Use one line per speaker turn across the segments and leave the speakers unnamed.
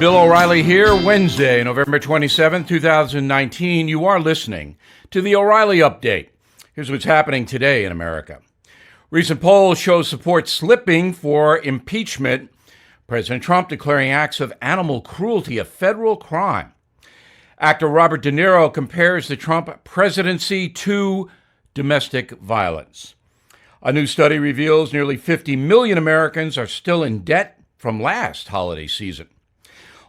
Bill O'Reilly here, Wednesday, November 27, 2019. You are listening to the O'Reilly Update. Here's what's happening today in America. Recent polls show support slipping for impeachment. President Trump declaring acts of animal cruelty a federal crime. Actor Robert DiNero compares the Trump presidency to domestic violence. A new study reveals nearly 50 million Americans are still in debt from last holiday season.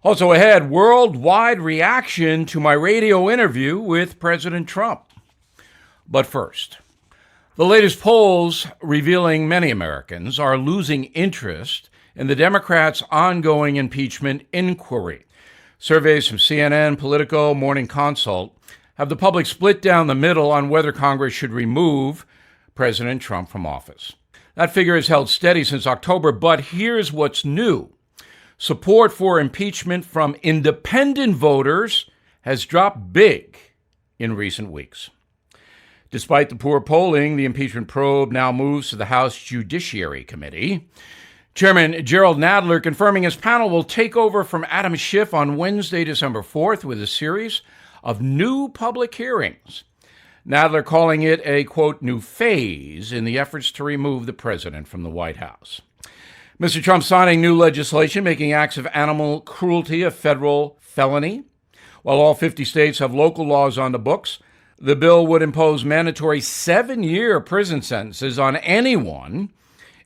Also ahead, worldwide reaction to my radio interview with President Trump. But first, the latest polls revealing many Americans are losing interest in the Democrats' ongoing impeachment inquiry. Surveys from CNN, Politico, Morning Consult have the public split down the middle on whether Congress should remove President Trump from office. That figure has held steady since October, but here's what's new. Support for impeachment from independent voters has dropped big in recent weeks. Despite the poor polling, the impeachment probe now moves to the House Judiciary Committee. Chairman Jerrold Nadler confirming his panel will take over from Adam Schiff on Wednesday, December 4th, with a series of new public hearings. Nadler calling it a, quote, new phase in the efforts to remove the president from the White House. Mr. Trump signing new legislation making acts of animal cruelty a federal felony. While all 50 states have local laws on the books, the bill would impose mandatory 7-year prison sentences on anyone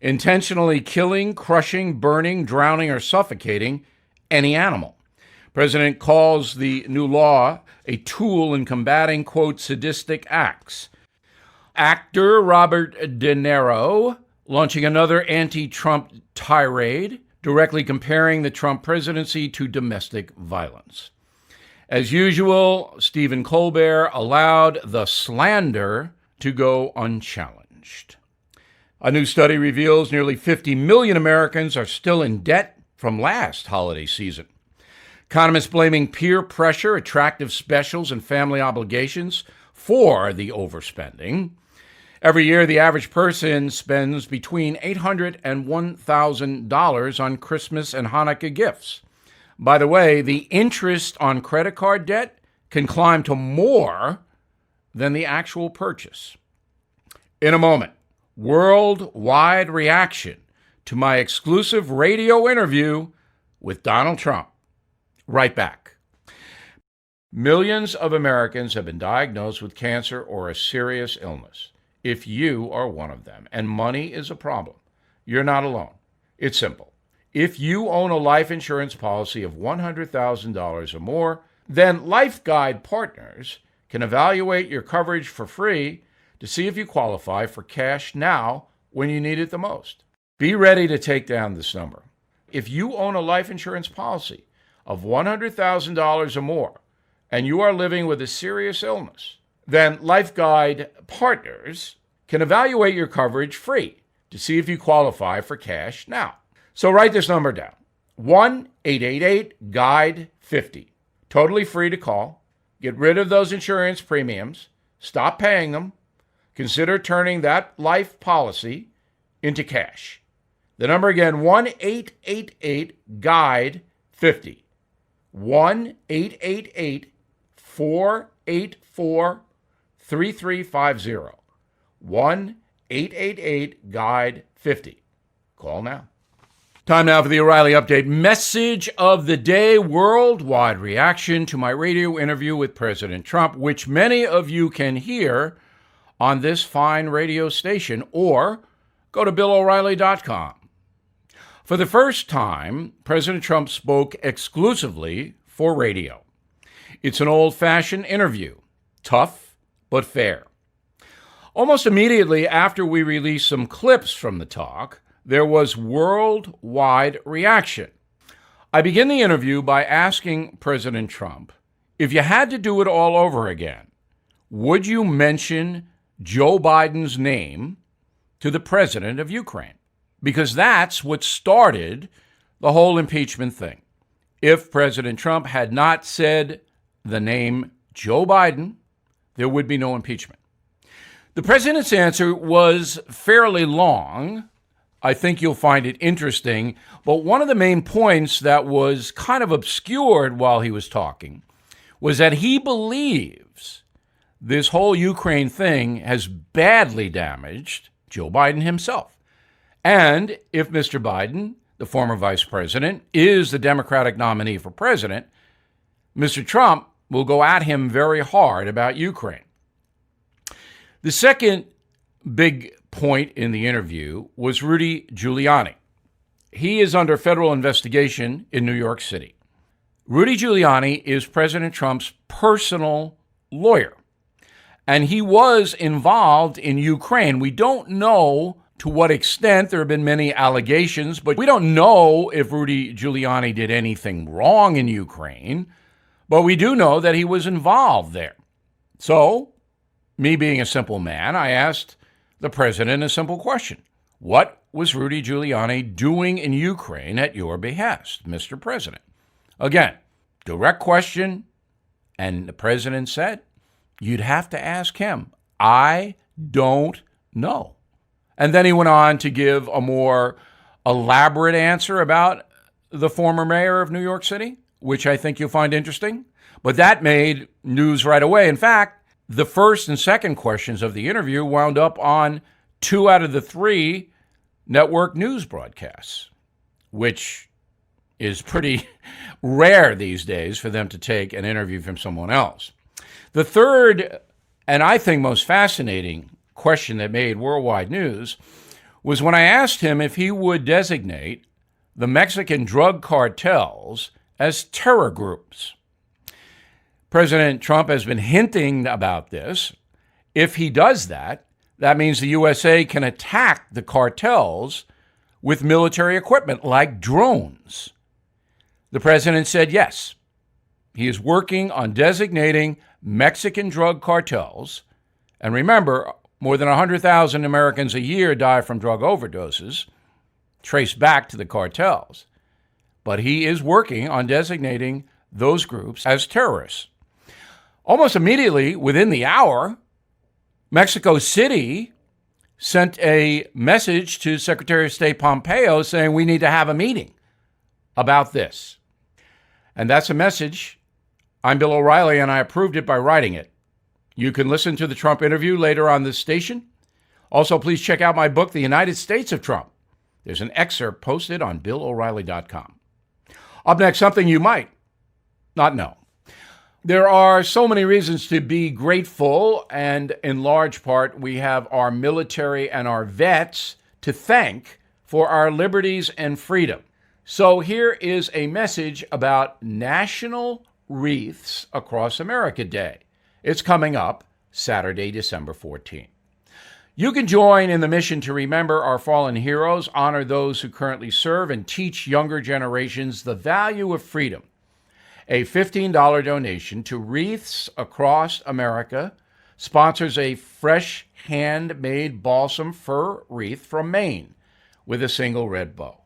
intentionally killing, crushing, burning, drowning, or suffocating any animal. President calls the new law a tool in combating, quote, sadistic acts. Actor Robert DiNero launching another anti-Trump tirade, directly comparing the Trump presidency to domestic violence. As usual, Stephen Colbert allowed the slander to go unchallenged. A new study reveals nearly 50 million Americans are still in debt from last holiday season. Economists blaming peer pressure, attractive specials, and family obligations for the overspending. Every year, the average person spends between $800 and $1,000 on Christmas and Hanukkah gifts. By the way, the interest on credit card debt can climb to more than the actual purchase. In a moment, worldwide reaction to my exclusive radio interview with Donald Trump. Right back. Millions of Americans have been diagnosed with cancer or a serious illness. If you are one of them and money is a problem, you're not alone. It's simple. If you own a life insurance policy of $100,000 or more, then Life Guide Partners can evaluate your coverage for free to see if you qualify for cash now when you need it the most. Be ready to take down this number. If you own a life insurance policy of $100,000 or more and you are living with a serious illness, then Life Guide Partners can evaluate your coverage free to see if you qualify for cash now. So write this number down, 1-888-GUIDE-50. Totally free to call. Get rid of those insurance premiums. Stop paying them. Consider turning that life policy into cash. The number again, 1-888-GUIDE-50. 1-888-484-3350. 1-888-GUIDE-50. Call now. Time now for the O'Reilly Update. Message of the day, worldwide reaction to my radio interview with President Trump, which many of you can hear on this fine radio station, or go to BillO'Reilly.com. For the first time, President Trump spoke exclusively for radio. It's an old-fashioned interview, tough but fair. Almost immediately after we released some clips from the talk, there was worldwide reaction. I begin the interview by asking President Trump, if you had to do it all over again, would you mention Joe Biden's name to the president of Ukraine? Because that's what started the whole impeachment thing. If President Trump had not said the name Joe Biden, there would be no impeachment. The president's answer was fairly long, I think you'll find it interesting. But one of the main points that was kind of obscured while he was talking was that he believes this whole Ukraine thing has badly damaged Joe Biden himself. And if Mr. Biden, the former vice president, is the Democratic nominee for president, Mr. Trump will go at him very hard about Ukraine. The second big point in the interview was Rudy Giuliani. He is under federal investigation in New York City. Rudy Giuliani is President Trump's personal lawyer, and he was involved in Ukraine. We don't know to what extent. There have been many allegations, but we don't know if Rudy Giuliani did anything wrong in Ukraine, but we do know that he was involved there. So, me being a simple man, I asked the president a simple question. What was Rudy Giuliani doing in Ukraine at your behest, Mr. President? Again, direct question, and the president said, you'd have to ask him. I don't know. And then he went on to give a more elaborate answer about the former mayor of New York City, which I think you'll find interesting. But that made news right away. In fact, the first and second questions of the interview wound up on 2 out of the 3 network news broadcasts, which is pretty rare these days for them to take an interview from someone else. The third, and I think most fascinating question that made worldwide news was when I asked him if he would designate the Mexican drug cartels as terror groups. President Trump has been hinting about this. If he does that, that means the USA can attack the cartels with military equipment like drones. The president said yes. He is working on designating Mexican drug cartels. And remember, more than 100,000 Americans a year die from drug overdoses, traced back to the cartels. But he is working on designating those groups as terrorists. Almost immediately, within the hour, Mexico City sent a message to Secretary of State Pompeo saying we need to have a meeting about this. And that's a message. I'm Bill O'Reilly, and I approved it by writing it. You can listen to the Trump interview later on this station. Also, please check out my book, The United States of Trump. There's an excerpt posted on BillO'Reilly.com. Up next, something you might not know. There are so many reasons to be grateful, and in large part, we have our military and our vets to thank for our liberties and freedom. So here is a message about National Wreaths Across America Day. It's coming up Saturday, December 14th. You can join in the mission to remember our fallen heroes, honor those who currently serve, and teach younger generations the value of freedom. A $15 donation to Wreaths Across America sponsors a fresh handmade balsam fir wreath from Maine with a single red bow.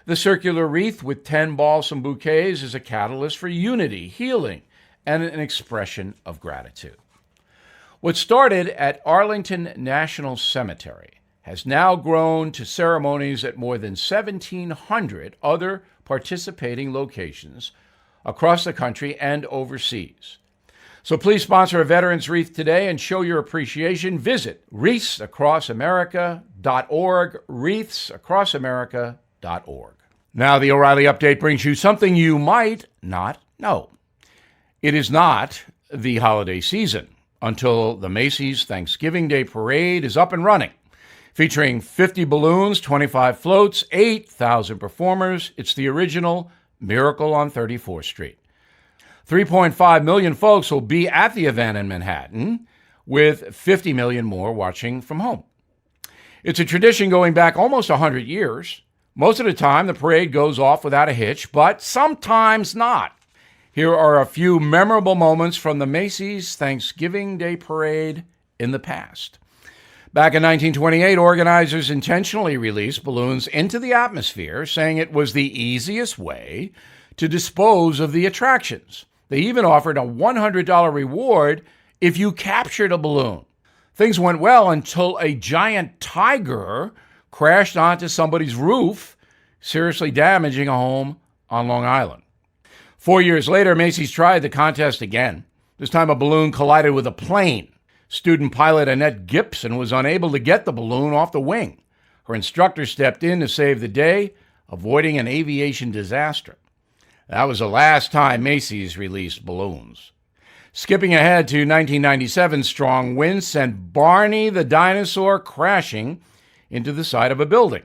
The circular wreath with 10 balsam bouquets is a catalyst for unity, healing, and an expression of gratitude. What started at Arlington National Cemetery has now grown to ceremonies at more than 1,700 other participating locations across the country and overseas. So please sponsor a Veterans Wreath today and show your appreciation. Visit wreathsacrossamerica.org, wreathsacrossamerica.org. Now the O'Reilly Update brings you something you might not know. It is not the holiday season until the Macy's Thanksgiving Day Parade is up and running. Featuring 50 balloons, 25 floats, 8,000 performers, it's the original Miracle on 34th Street. 3.5 million folks will be at the event in Manhattan, with 50 million more watching from home. It's a tradition going back almost 100 years. Most of the time, the parade goes off without a hitch, but sometimes not. Here are a few memorable moments from the Macy's Thanksgiving Day Parade in the past. Back in 1928, organizers intentionally released balloons into the atmosphere, saying it was the easiest way to dispose of the attractions. They even offered a $100 reward if you captured a balloon. Things went well until a giant tiger crashed onto somebody's roof, seriously damaging a home on Long Island. 4 years later, Macy's tried the contest again. This time a balloon collided with a plane. Student pilot Annette Gibson was unable to get the balloon off the wing. Her instructor stepped in to save the day, avoiding an aviation disaster. That was the last time Macy's released balloons. Skipping ahead to 1997, strong winds sent Barney the dinosaur crashing into the side of a building.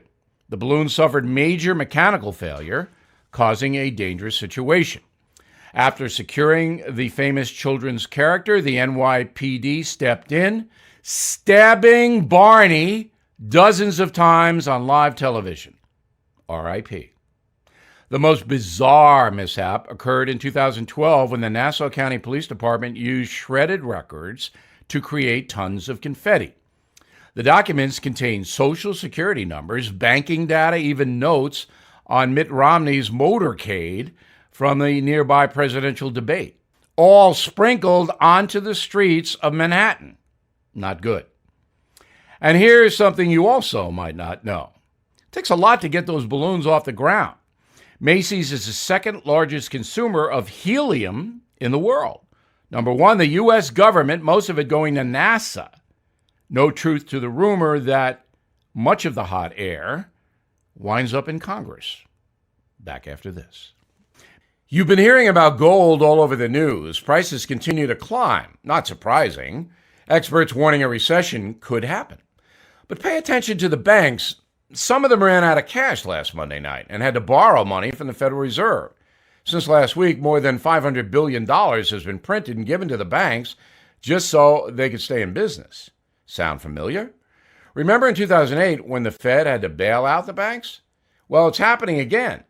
The balloon suffered major mechanical failure, causing a dangerous situation. After securing the famous children's character, the NYPD stepped in, stabbing Barney dozens of times on live television. R.I.P. The most bizarre mishap occurred in 2012 when the Nassau County Police Department used shredded records to create tons of confetti. The documents contained Social Security numbers, banking data, even notes on Mitt Romney's motorcade from the nearby presidential debate, all sprinkled onto the streets of Manhattan. Not good. And here's something you also might not know. It takes a lot to get those balloons off the ground. Macy's is the second largest consumer of helium in the world. Number one, the U.S. government, most of it going to NASA. No truth to the rumor that much of the hot air winds up in Congress. Back after this. You've been hearing about gold all over the news. Prices continue to climb. Not surprising. Experts warning a recession could happen. But pay attention to the banks. Some of them ran out of cash last Monday night and had to borrow money from the Federal Reserve. Since last week, more than $500 billion has been printed and given to the banks just so they could stay in business. Sound familiar? Remember in 2008 when the Fed had to bail out the banks? Well, it's happening again.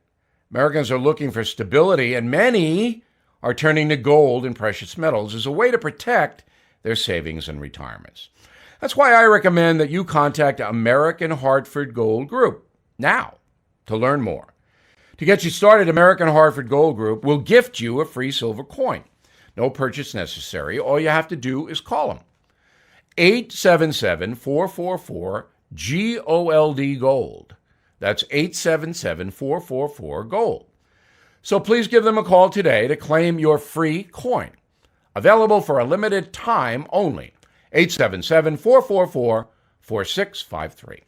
Americans are looking for stability, and many are turning to gold and precious metals as a way to protect their savings and retirements. That's why I recommend that you contact American Hartford Gold Group now to learn more. To get you started, American Hartford Gold Group will gift you a free silver coin. No purchase necessary. All you have to do is call them. 877-444-GOLD. That's 877-444-GOLD. So please give them a call today to claim your free coin. Available for a limited time only. 877-444-4653.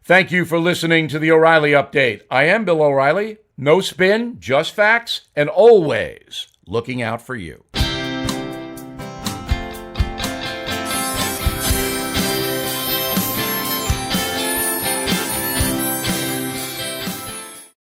Thank you for listening to the O'Reilly Update. I am Bill O'Reilly. No spin, just facts, and always looking out for you.